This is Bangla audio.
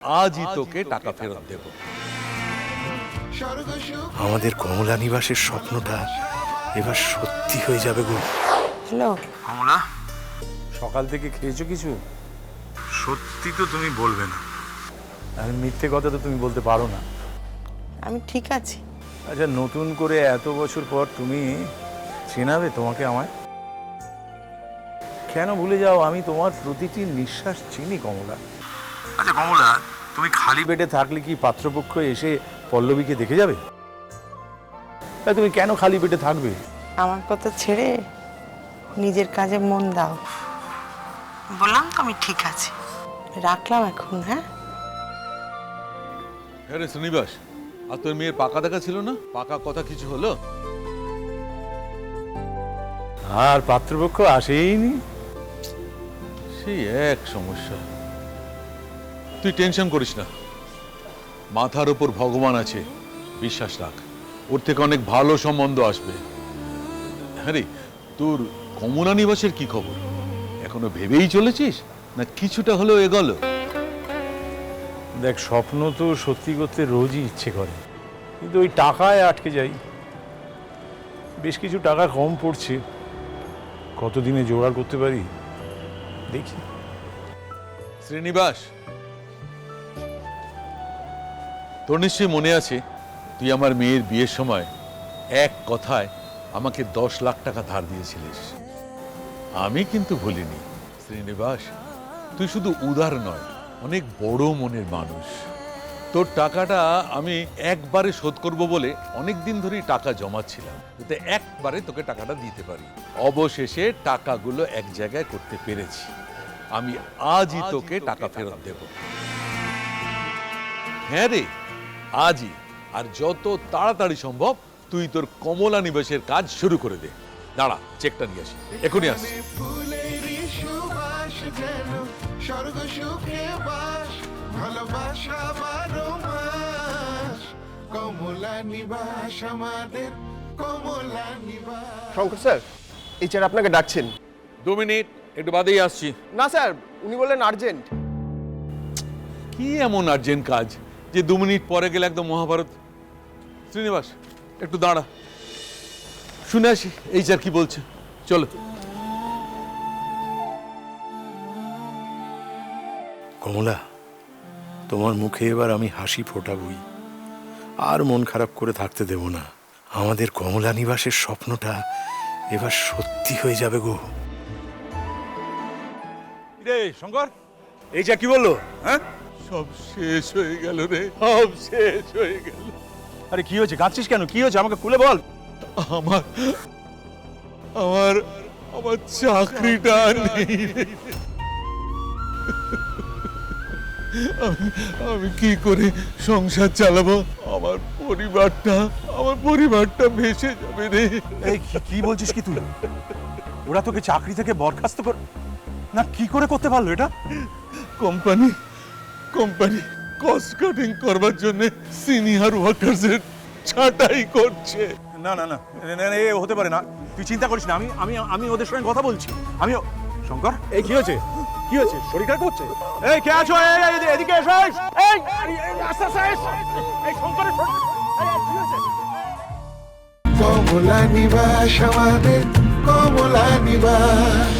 আজই তোকে টাকা ফেরত দেব। আমাদের কমলা নিবাসের স্বপ্নটা এবার সত্যি হয়ে যাবে গো। হ্যালো কমলা, সকাল থেকে খেয়েছো কিছু? সত্যি তো তুমি বলবে না? আর মিথ্যে কথা তো তুমি বলতে পারো না। আমি ঠিক আছি। আচ্ছা, নতুন করে এত বছর পর তুমি চেনাবে তোমাকে আমায়? কেন ভুলে যাও? আমি তোমার প্রতিটি নিঃশ্বাস চিনি কমলা। আচ্ছা কমলা, তুমি খালি পেটে থাকলে কি পাত্রপক্ষ এসে পল্লবীকে দেখে যাবে? তা তুমি কেন খালি পেটে থাকবে? আমার কথা ছেড়ে নিজের কাজে মন দাও। বললাম তো আমি ঠিক আছি, রাখলাম এখন। হ্যাঁ হ্যাঁ রে শ্রীনিবাস, আর তোর মেয়ের পাকা দেখা ছিল না? পাকা কথা কিছু হলো? আর পাত্রপক্ষ আসেইনি। সেই এক সমস্যা। তুই টেনশন করিস না, মাথার উপর ভগবান আছে, বিশ্বাস রাখ। ওর থেকে অনেক ভালো সম্বন্ধ আসবে। হ্যাঁ রে, তোর কমলা নিবাসের কি খবর? এখনো ভেবেই চলেছিস না কিছুটা হলেও এগোলো? দেখ, স্বপ্ন তো সত্যি করতে রোজই ইচ্ছে করে, কিন্তু ওই টাকায় আটকে যাই। বেশ কিছু টাকা কম পড়ছে, কতদিনে জোগাড় করতে পারি দেখি। শ্রীনিবাস, তোর নিশ্চয়ই মনে আছে তুই আমার মেয়ের বিয়ের সময় এক কথায় আমাকে 10 লাখ টাকা ধার দিয়েছিলিস। আমি কিন্তু ভুলিনি। শ্রীনিবাস, তুই শুধু উদার নয়, অনেক বড় মনের মানুষ। তোর টাকাটা আমি একবারে শোধ করব বলে অনেক দিন ধরেই টাকা জমাচ্ছিলাম, যাতে একবারে তোকে টাকাটা দিতে পারি। অবশেষে টাকাগুলো এক জায়গায় করতে পেরেছি। আমি আজই তোকে টাকা ফেরত দেব। হ্যাঁ রে, আজই। আর যত তাড়াতাড়ি সম্ভব তুই তোর কমলা নিবাসের কাজ শুরু করে দে। দাঁড়া, চেকটা নিয়ে আসি, এখনই আসি। স্বর্গ সুখে বাস, ভালোবাসা 12 মাস, কমলা নিবাস আমাদের, কমলা নিবাস। শঙ্কর স্যার, এই স্যার আপনাকে ডাকছেন। 2 মিনিট, একটু বাদেই আসছি। না স্যার, উনি বললেন আর্জেন্ট। কি এমন আর্জেন্ট কাজ যে 2 মিনিট পরে গেলে একদম মহাভারত? শ্রীনিবাস, একটু দাঁড়া, শুনে আসি এই স্যার কি বলছে। চলো। কমলা, তোমার মুখে এবার আমি হাসি ফোটাবই, আর মন খারাপ করে থাকতে দেব না। আমাদের কমলা নিবাসের স্বপ্নটা এবার সত্যি হয়ে যাবে গো। রে শঙ্কর, এই যা কি বললো? হ্যাঁ, সব শেষ হয়ে গেল রে, সব শেষ হয়ে গেল। আরে কি হয়েছে? কাঁদছিস কেন? কি হয়েছে আমাকে খুলে বল। আমার আমার আমার চাকরিটা নেই রে। আমি কি করে সংসার চালাবো? আমার পরিবারটা ভেসে যাবে রে। এই কি বলছিস কি তুই? ওরা তোকে চাকরি থেকে বরখাস্ত কর না, কি করে করতে পারলো এটা? কোম্পানি কস্ট কাটিং করবার জন্য সিনিয়র ওয়ার্কারদের ছাঁটাই করছে। না না না, এ হতে পারে না। তুই চিন্তা করিস না, আমি আমি আমি ওদের সঙ্গে কথা বলছি। আমি শঙ্কর, এই কি হয়েছে? কি হয়েছে? শরীর খারাপ হচ্ছে? এই কে আছো? এদিকে এসো। এই আস্তে আস্তে এই শঙ্করের কি হয়েছে? কমলা নিবাস আমাদের, কমলা নিবাস।